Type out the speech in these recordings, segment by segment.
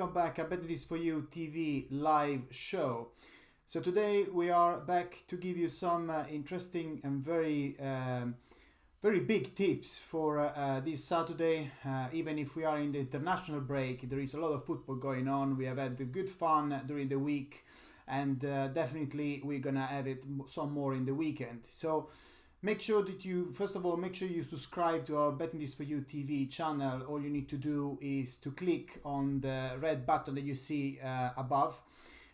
welcome back at Bet4U TV live show. So today we are back to give you some interesting and very big tips for this Saturday. Even if we are in the international break, there is a lot of football going on. We have had good fun during the week, and definitely we're gonna have it some more in the weekend. So make sure that you, first of all, make sure you subscribe to our Bet4U TV channel. All you need to do is to click on the red button that you see above.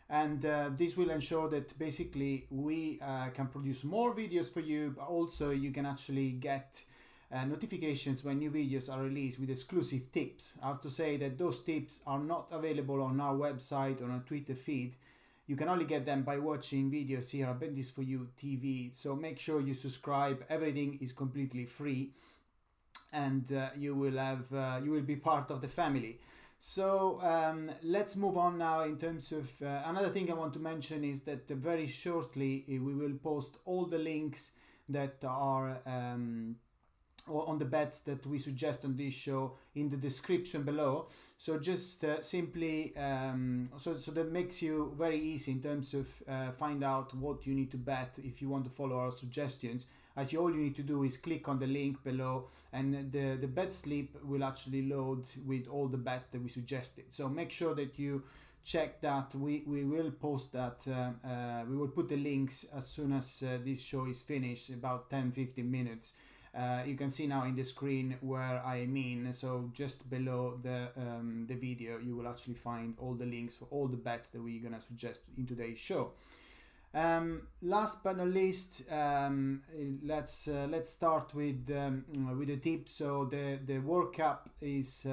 And this will ensure that basically we can produce more videos for you, but also you can actually get notifications when new videos are released with exclusive tips. I have to say that those tips are not available on our website or on our Twitter feed. You can only get them by watching videos here at Bet4U TV. So make sure you subscribe. Everything is completely free, and you will be part of the family. So let's move on now. In terms of another thing I want to mention is that very shortly we will post all the links that are on the bets that we suggest on this show in the description below. So just simply so that makes you very easy in terms of find out what you need to bet if you want to follow our suggestions. As all you need to do is click on the link below, and the Betslip will actually load with all the bets that we suggested. So make sure that you check that. We will post that. We will put the links as soon as this show is finished, about 10-15 minutes. You can see now in the screen where I mean. So just below the video, you will actually find all the links for all the bets that we're gonna suggest in today's show. Last but not least, let's start with the tips. So the World Cup is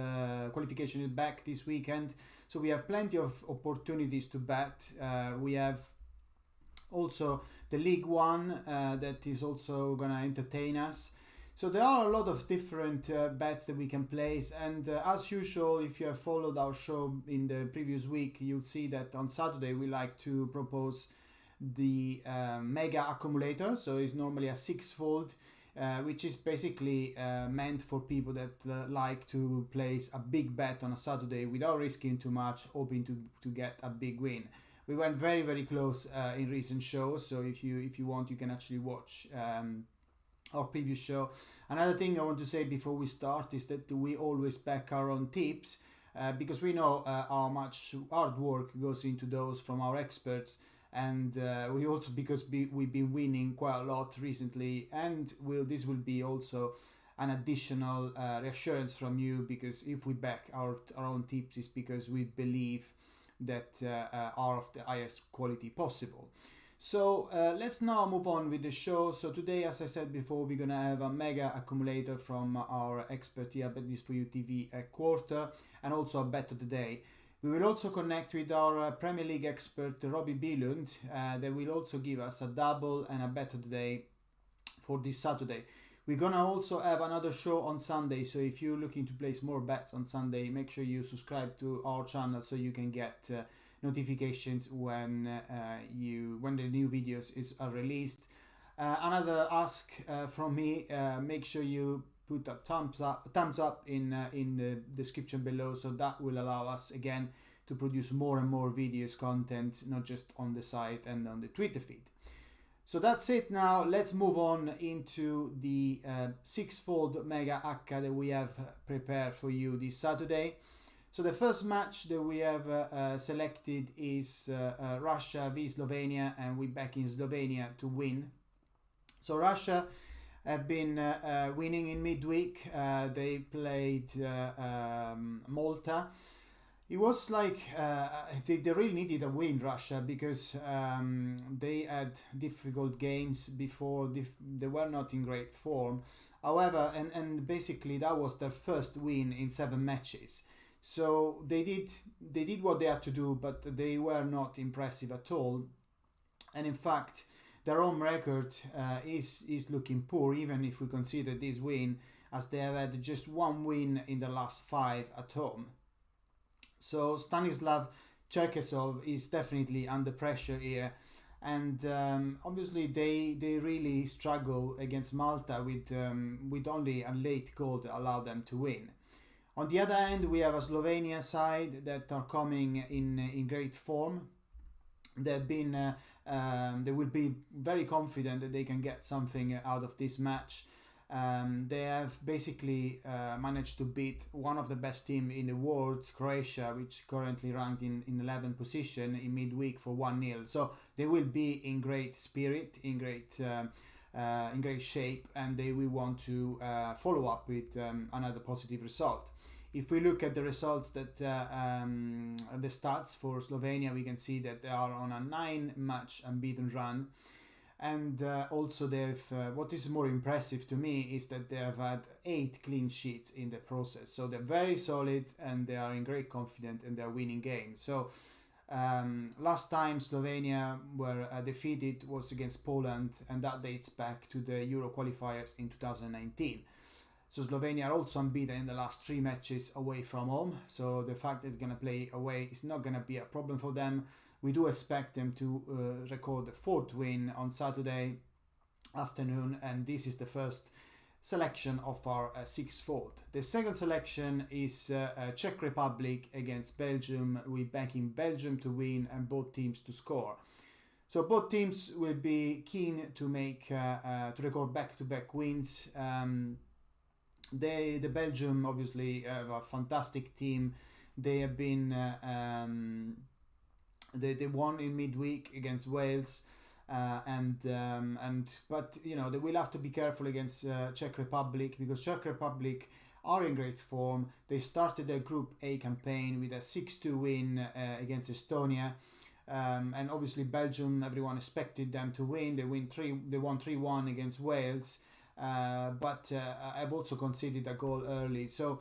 qualification is back this weekend. So we have plenty of opportunities to bet. We have also the League One that is also gonna entertain us. So there are a lot of different bets that we can place, and as usual, if you have followed our show in the previous week, you'll see that on Saturday we like to propose the Mega Accumulator. So it's normally a six-fold, which is basically meant for people that like to place a big bet on a Saturday without risking too much, hoping to get a big win. We went very close in recent shows, so if you want, you can actually watch our previous show. Another thing I want to say before we start is that we always back our own tips because we know how much hard work goes into those from our experts, and we also, because we've been winning quite a lot recently, and this will be also an additional reassurance from you, because if we back our own tips, is because we believe that are of the highest quality possible. So let's now move on with the show. So today, as I said before, we're gonna have a Mega Accumulator from our expert here at Bet4U TV at quarter, and also a bet of the day. We will also connect with our Premier League expert Robbie Billund. They will also give us a double and a bet of the day for this Saturday. We're gonna also have another show on Sunday, so if you're looking to place more bets on Sunday, make sure you subscribe to our channel so you can get notifications when the new videos are released. Another ask from me: make sure you put a thumbs up in the description below, so that will allow us again to produce more and more videos content, not just on the site and on the Twitter feed. So that's it. Now let's move on into the six-fold Mega Acca that we have prepared for you this Saturday. So the first match that we have selected is Russia v Slovenia, and we're back in Slovenia to win. So Russia have been winning in midweek. They played Malta. It was like they really needed a win, Russia, because they had difficult games before. They were not in great form. However, and basically that was their first win in 7 matches. So they did what they had to do, but they were not impressive at all. And in fact, their home record is looking poor, even if we consider this win, as they have had just 1 win in the last 5 at home. So Stanislav Cherkesov is definitely under pressure here, and obviously they really struggle against Malta with only a late goal that allowed them to win. On the other hand, we have a Slovenia side that are coming in great form. They've been they will be very confident that they can get something out of this match. They have basically managed to beat one of the best teams in the world, Croatia, which currently ranked in 11th position in midweek for 1-0. So they will be in great spirit, in great shape, and they will want to follow up with another positive result. If we look at the results that the stats for Slovenia, we can see that they are on a 9-match unbeaten run. And also they've what is more impressive to me is that they have had 8 clean sheets in the process. So they're very solid and they are in great confidence and they're winning games. So last time Slovenia were defeated was against Poland, and that dates back to the Euro qualifiers in 2019. So Slovenia are also unbeaten in the last 3 matches away from home. So the fact that they're going to play away is not going to be a problem for them. We do expect them to record the 4th win on Saturday afternoon, and this is the first selection of our 6-fold. The second selection is Czech Republic against Belgium. We're backing Belgium to win and both teams to score. So both teams will be keen to make to record back-to-back wins. The Belgium obviously have a fantastic team. They have been they won in midweek against Wales, but you know, they will have to be careful against Czech Republic, because Czech Republic are in great form. They started their Group A campaign with a 6-2 win against Estonia. And obviously Belgium, everyone expected them to win. They won 3-1 against Wales. But I've also conceded a goal early. So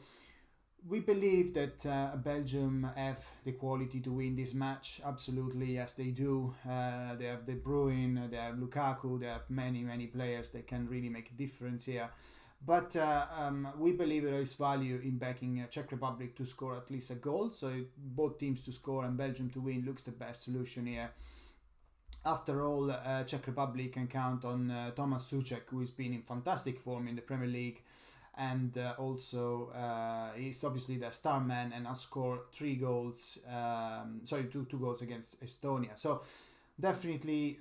we believe that Belgium have the quality to win this match. Absolutely, yes, they do. They have De Bruyne, they have Lukaku, they have many players that can really make a difference here. But we believe there is value in backing Czech Republic to score at least a goal. So both teams to score and Belgium to win looks the best solution here. After all, Czech Republic can count on Tomáš Souček, who has been in fantastic form in the Premier League, and also he's obviously the star man and has scored 2 goals against Estonia. So definitely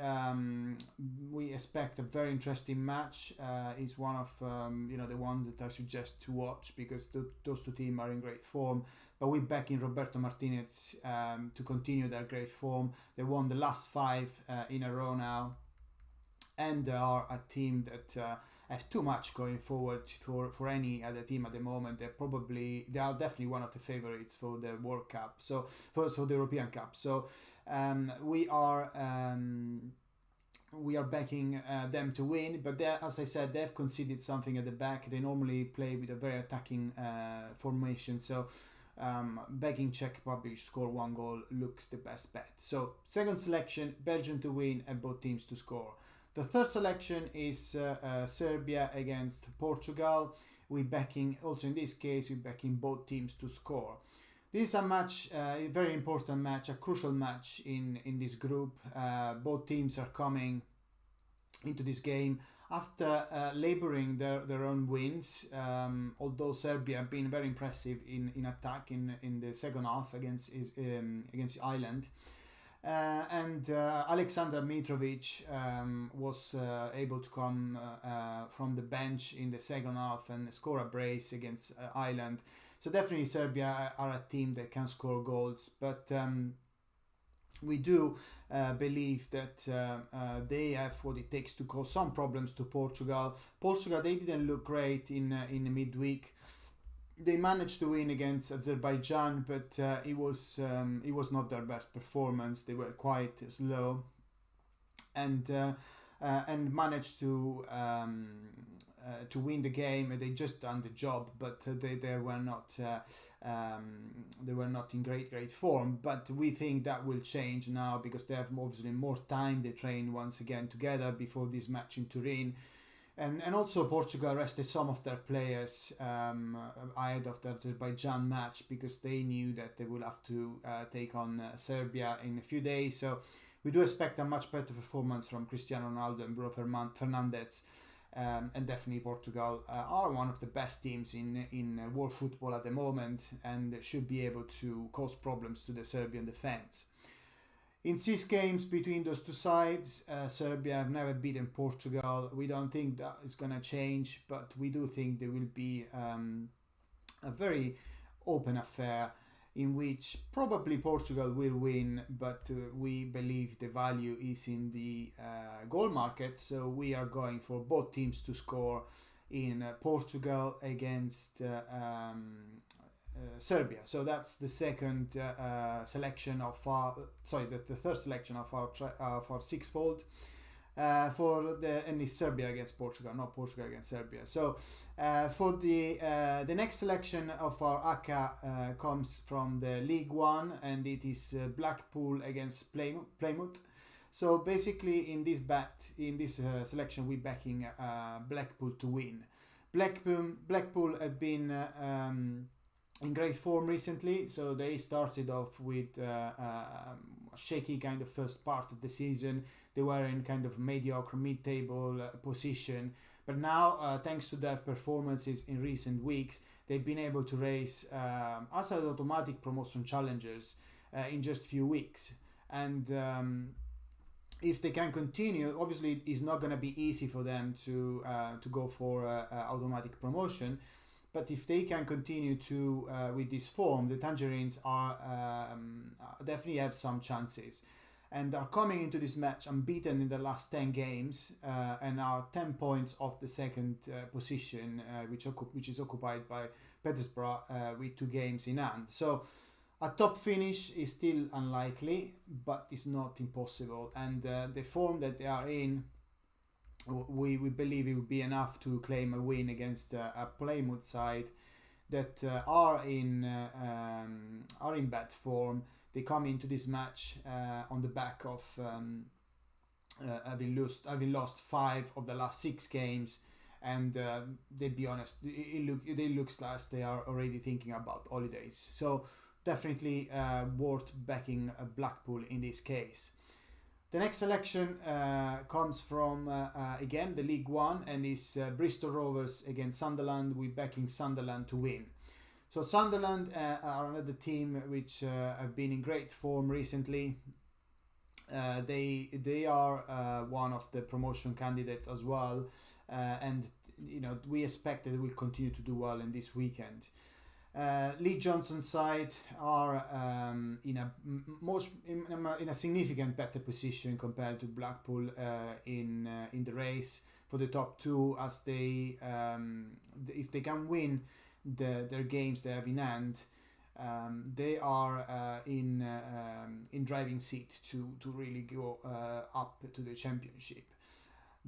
we expect a very interesting match. It's one of the ones that I suggest to watch, because those 2 teams are in great form. But we're backing Roberto Martinez to continue their great form. They won the last 5 in a row now, and they are a team that have too much going forward for any other team at the moment. They are definitely one of the favorites for the World Cup, so for the European Cup. So we are backing them to win, but as I said, they've conceded something at the back. They normally play with a very attacking formation, so backing Czech Republic to score 1 goal looks the best bet. So second selection, Belgium to win and both teams to score. The third selection is Serbia against Portugal. We're backing, also in this case, we're backing both teams to score. This is a match, a very important match, a crucial match in this group. Both teams are coming into this game after labouring their own wins, although Serbia have been very impressive in attack in the second half against Ireland. And Aleksandar Mitrovic was able to come from the bench in the second half and score a brace against Ireland. So definitely Serbia are a team that can score goals, but we do believe that they have what it takes to cause some problems to Portugal. Portugal, they didn't look great in the midweek. They managed to win against Azerbaijan, but it was not their best performance. They were quite slow, and managed to win the game. They just done the job, but they were not in great form. But we think that will change now, because they have obviously more time. They train once again together before this match in Turin. And also Portugal rested some of their players ahead of the Azerbaijan match, because they knew that they will have to take on Serbia in a few days. So we do expect a much better performance from Cristiano Ronaldo and Bruno Fernandes. and definitely Portugal are one of the best teams in world football at the moment, and should be able to cause problems to the Serbian defense. In 6 games between those two sides, Serbia have never beaten Portugal. We don't think that is going to change, but we do think there will be a very open affair in which probably Portugal will win, but we believe the value is in the goal market, so we are going for both teams to score in Portugal against Serbia. So that's the second selection of our, the third selection of our sixfold. And it's Serbia against Portugal, not Portugal against Serbia. So for the next selection of our Acca comes from the League One, and it is Blackpool against Plymouth. So basically, in this selection, we're backing Blackpool to win. Blackpool have been in great form recently, so they started off with a shaky kind of first part of the season. They were in kind of mediocre mid-table position, but now thanks to their performances in recent weeks, they've been able to raise as automatic promotion challengers in just few weeks. And if they can continue, obviously it's not going to be easy for them to go for automatic promotion. But if they can continue to with this form, the Tangerines are definitely have some chances, and are coming into this match unbeaten in the last 10 games and are 10 points off the second position, which is occupied by Peterborough with 2 games in hand. So a top finish is still unlikely, but it's not impossible. And the form that they are in, we believe it would be enough to claim a win against a Plymouth side that are in bad form. They come into this match on the back of having lost 5 of the last 6 games, and they be honest, it looks like they are already thinking about holidays. So definitely worth backing Blackpool in this case. The next selection comes from, again, the League One, and is Bristol Rovers against Sunderland. We're backing Sunderland to win. So Sunderland are another team which have been in great form recently. They are one of the promotion candidates as well, and we expect that they will continue to do well in this weekend. Lee Johnson's side are in a significant better position compared to Blackpool in the race for the top 2, as they if they can win their games they have in hand, they are in driving seat to really go up to the championship.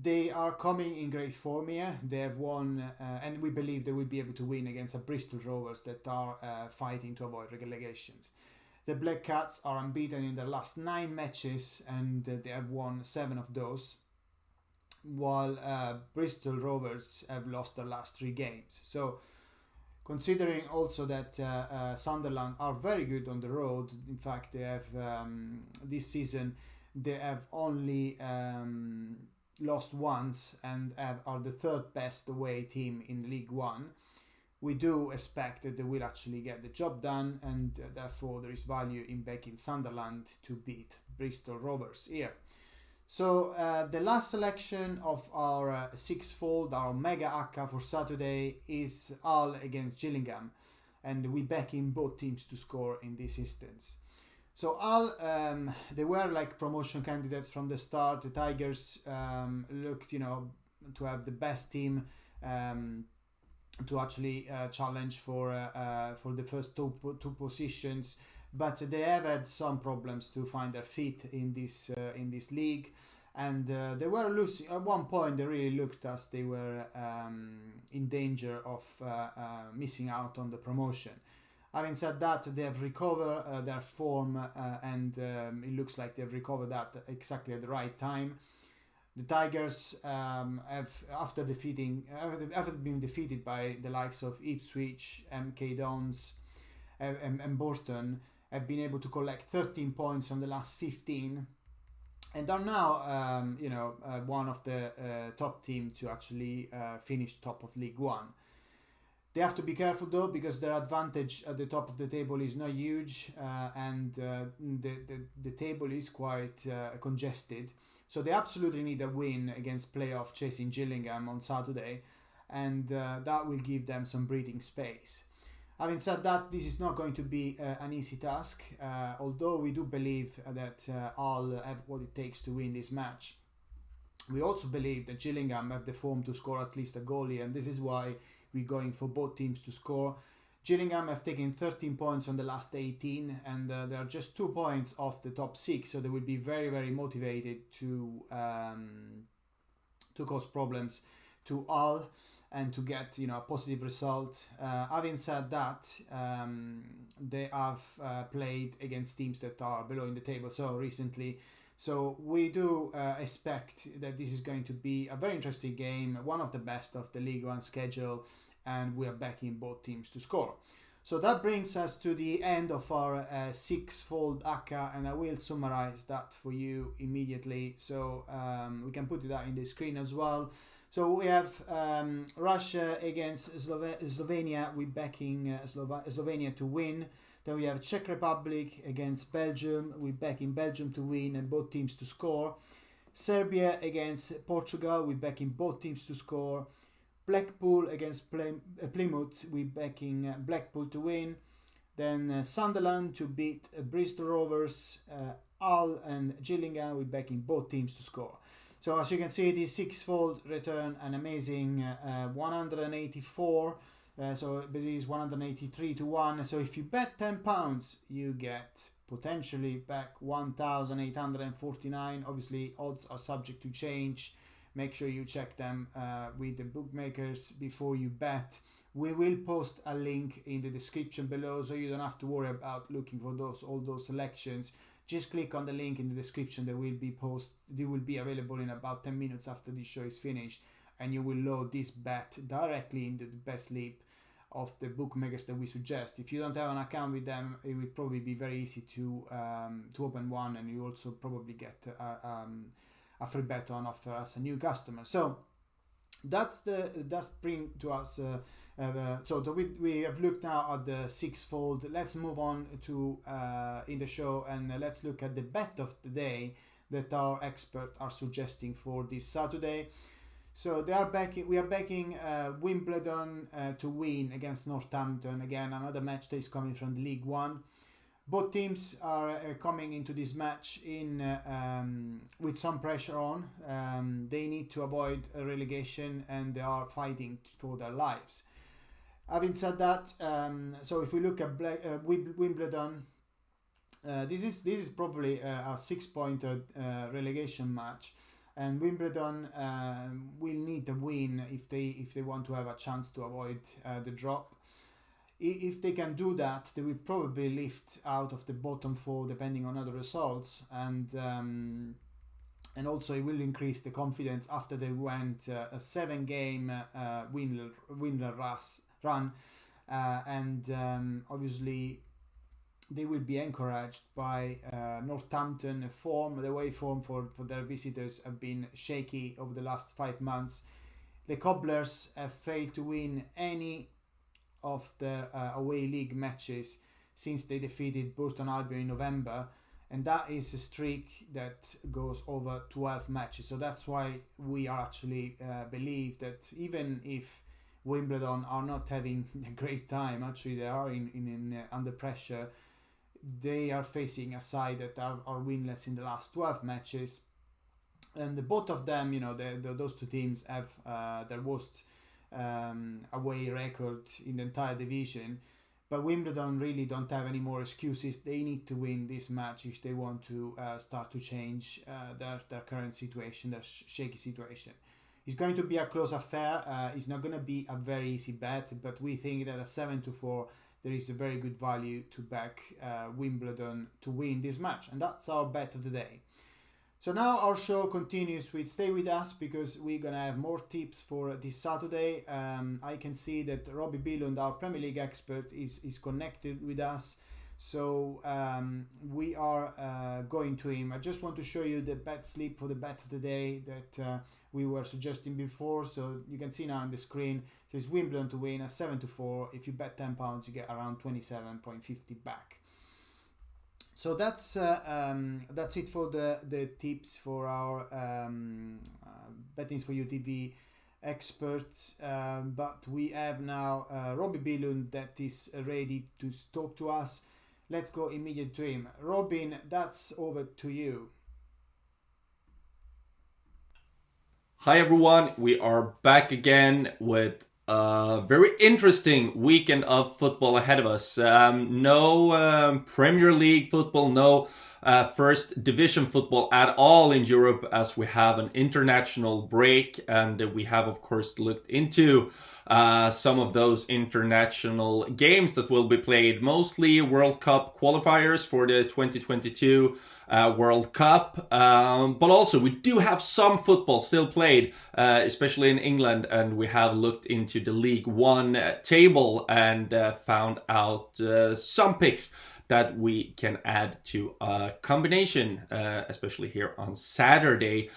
They are coming in great form here. They have won, and we believe they will be able to win against a Bristol Rovers that are fighting to avoid relegations. The Black Cats are unbeaten in their last 9 matches, and they have won 7 of those, while Bristol Rovers have lost their last 3 games. So, considering also that Sunderland are very good on the road, in fact, they have this season they have only lost once and are the 3rd best away team in League One. We do expect that they will actually get the job done, and therefore there is value in backing Sunderland to beat Bristol Rovers here. So the last selection of our sixfold, our Mega Acca for Saturday, is Hull against Gillingham, and we back in both teams to score in this instance. So Hull, they were like promotion candidates from the start. The Tigers looked, to have the best team to actually challenge for the first two positions, but they have had some problems to find their feet in this league, and they were losing at one point. They really looked as they were in danger of missing out on the promotion. Having said that, they have recovered their form, and it looks like they've recovered that exactly at the right time. The Tigers have, after being defeated by the likes of Ipswich, MK Dons, and Bolton, have been able to collect 13 points from the last 15, and are now one of the top team to actually finish top of League One. They have to be careful though, because their advantage at the top of the table is not huge, and the table is quite congested. So they absolutely need a win against playoff chasing Gillingham on Saturday, and that will give them some breathing space. Having said that, this is not going to be an easy task, although we do believe that Hull have what it takes to win this match. We also believe that Gillingham have the form to score at least a goalie, and this is why we're going for both teams to score. Gillingham have taken 13 points on the last 18, and they are just 2 points off the top 6, so they will be very, very motivated to cause problems to Hull and to get a positive result. Having said that, they have played against teams that are below in the table so recently. So we do expect that this is going to be a very interesting game, one of the best of the League One schedule, and we are backing both teams to score. So that brings us to the end of our six-fold Acca, and I will summarize that for you immediately. So we can put that in the screen as well. So we have Russia against Slovenia. We're backing Slovenia to win. Then we have Czech Republic against Belgium. We're backing Belgium to win and both teams to score. Serbia against Portugal. We're backing both teams to score. Blackpool against Plymouth. We're backing Blackpool to win. Then Sunderland to beat Bristol Rovers. Hull and Gillingham. We're backing both teams to score. So as you can see, this six-fold return an amazing 184. So this is 183 to 1. So if you bet £10, you get potentially back 1,849. Obviously, odds are subject to change. Make sure you check them with the bookmakers before you bet. We will post a link in the description below, so you don't have to worry about looking for all those selections. Just click on the link in the description. They will be available in about 10 minutes after this show is finished, and you will load this bet directly into the Betslips of the bookmakers that we suggest. If you don't have an account with them, it will probably be very easy to open one, and you also probably get a free bet on offer as a new customer. So that's bring to us. We have looked now at the six-fold. Let's move on to in the show, and let's look at the bet of the day that our experts are suggesting for this Saturday. So we are backing Wimbledon to win against Northampton. Again, another match that is coming from the League One. Both teams are coming into this match with some pressure on. They need to avoid a relegation, and they are fighting for their lives. Having said that, so if we look at Wimbledon, this is probably a 6-pointer relegation match, and Wimbledon will need a win if they want to have a chance to avoid the drop. If they can do that, they will probably lift out of the bottom 4 depending on other results, and also it will increase the confidence after they went a 7-game winless run, and obviously they will be encouraged by Northampton form. The away form for their visitors have been shaky over the last 5 months. The Cobblers have failed to win any of their away league matches since they defeated Burton Albion in November, and that is a streak that goes over 12 matches. So that's why we are actually believe that even if Wimbledon are not having a great time, actually they are in under pressure. They are facing a side that are winless in the last 12 matches, and both of them, those two teams have their worst away record in the entire division. But Wimbledon really don't have any more excuses. They need to win this match if they want to start to change their current situation, their shaky situation. It's going to be a close affair. It's not going to be a very easy bet, but we think that at 7-4 there is a very good value to back Wimbledon to win this match, and that's our bet of the day. So now our show continues with stay with us, because we're gonna have more tips for this Saturday. I can see that Robbie Billund, our Premier League expert, is connected with us. So we are going to him. I just want to show you the bet slip for the bet of the day that we were suggesting before. So you can see now on the screen, so it's Wimbledon to win at 7-4. If you bet £10, you get around 27.50 back. So that's it for the tips for our Bettings for You TV experts. But we have now Robbie Billund that is ready to talk to us. Let's go immediately to him. Robin, that's over to you. Hi everyone, we are back again with a very interesting weekend of football ahead of us. No Premier League football, no first division football at all in Europe, as we have an international break, and we have of course looked into some of those international games that will be played, mostly World Cup qualifiers for the 2022 World Cup, but also we do have some football still played, especially in England, and we have looked into the League One table and found out some picks that we can add to a combination, especially here on Saturday.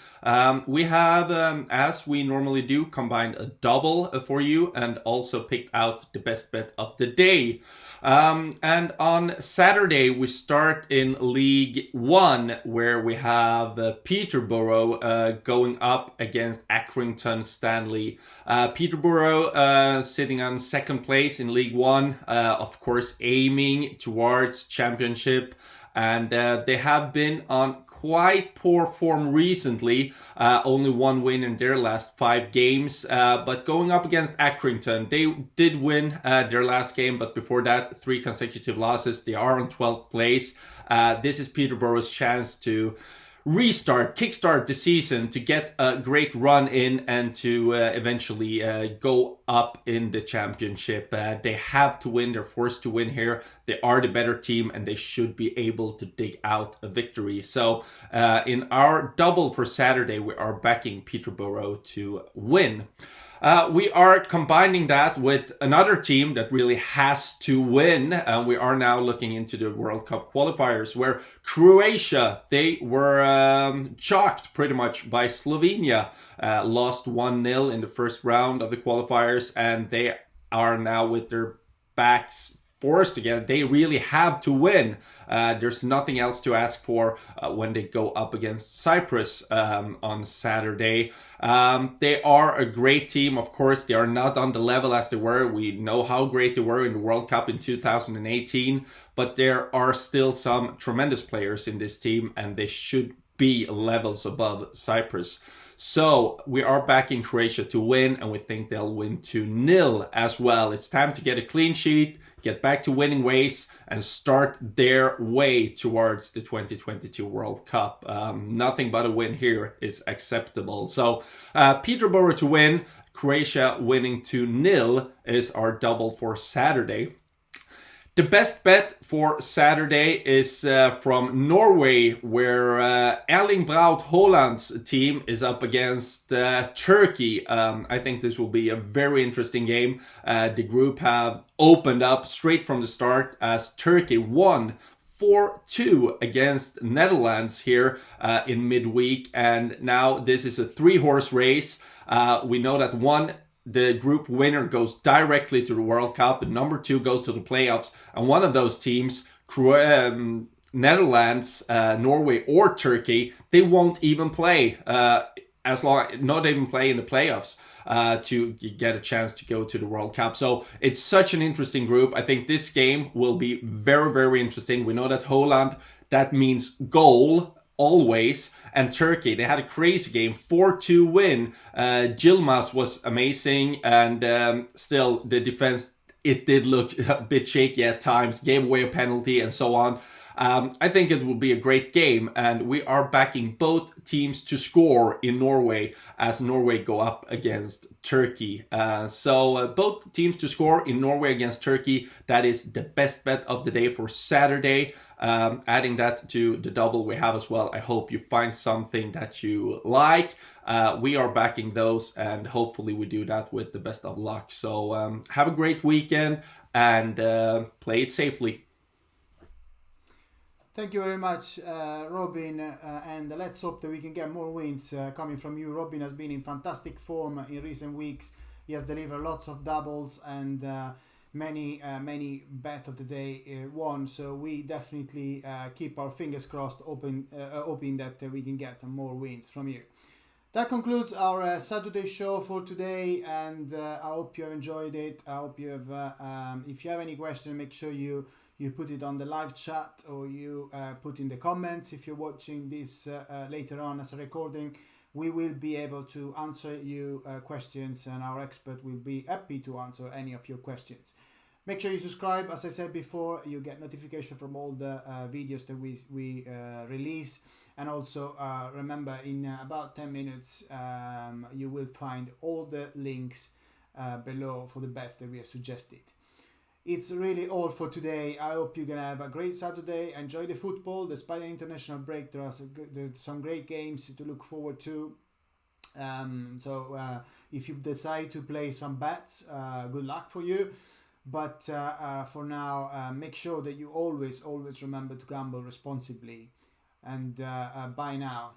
We have, as we normally do, combined a double for you and also picked out the best bet of the day. And on Saturday, we start in League One, where we have Peterborough going up against Accrington Stanley. Peterborough sitting on second place in League One, of course aiming towards championship, and they have been on quite poor form recently, only one win in their last 5 games, but going up against Accrington, they did win their last game, but before that 3 consecutive losses. They are on 12th place. This is Peterborough's chance to kickstart the season, to get a great run in and to eventually go up in the championship. They have to win, they're forced to win here. They are the better team and they should be able to dig out a victory. So in our double for Saturday, we are backing Peterborough to win. We are combining that with another team that really has to win. We are now looking into the World Cup qualifiers, where Croatia, they were shocked pretty much by Slovenia, lost 1-0 in the first round of the qualifiers, and they are now with their backs forced again. They really have to win. There's nothing else to ask for when they go up against Cyprus on Saturday. They are a great team, of course. They are not on the level as they were. We know how great they were in the World Cup in 2018, but there are still some tremendous players in this team, and they should be levels above Cyprus. So we are backing Croatia to win, and we think they'll win 2-0 as well. It's time to get a clean sheet, get back to winning ways, and start their way towards the 2022 World Cup. Nothing but a win here is acceptable. So Peterborough to win, Croatia winning 2-0 is our double for Saturday. The best bet for Saturday is from Norway, where Erling Braut Haaland's team is up against Turkey. I think this will be a very interesting game. The group have opened up straight from the start as Turkey won 4-2 against Netherlands here in midweek, and now this is a 3-horse race. We know that the group winner goes directly to the World Cup, and number 2 goes to the playoffs. And one of those teams, Netherlands, Norway, or Turkey, they won't even play not even play in the playoffs to get a chance to go to the World Cup. So it's such an interesting group. I think this game will be very, very interesting. We know that Haaland, that means goal always, and Turkey, they had a crazy game, 4-2 win. Yilmaz was amazing, and still the defense, it did look a bit shaky at times, gave away a penalty and so on. I think it will be a great game, and we are backing both teams to score in Norway as Norway go up against Turkey. So both teams to score in Norway against Turkey, that is the best bet of the day for Saturday. Adding that to the double we have as well. I hope you find something that you like. We are backing those, and hopefully we do that with the best of luck. So have a great weekend and play it safely. Thank you very much, Robin, and let's hope that we can get more wins coming from you. Robin has been in fantastic form in recent weeks. He has delivered lots of doubles and many bet of the day won. So we definitely keep our fingers crossed, hoping that we can get more wins from you. That concludes our Saturday show for today, and I hope you have enjoyed it. I hope you have. If you have any question, make sure you put it on the live chat, or you put in the comments. If you're watching this later on as a recording, we will be able to answer you questions, and our expert will be happy to answer any of your questions. Make sure you subscribe. As I said before, you get notification from all the videos that we release. And also remember, in about 10 minutes, you will find all the links below for the bets that we have suggested. It's really all for today. I hope you're gonna have a great Saturday. Enjoy the football. Despite the international break, there's some great games to look forward to. So if you decide to play some bets, good luck for you. But for now, make sure that you always remember to gamble responsibly. And bye now.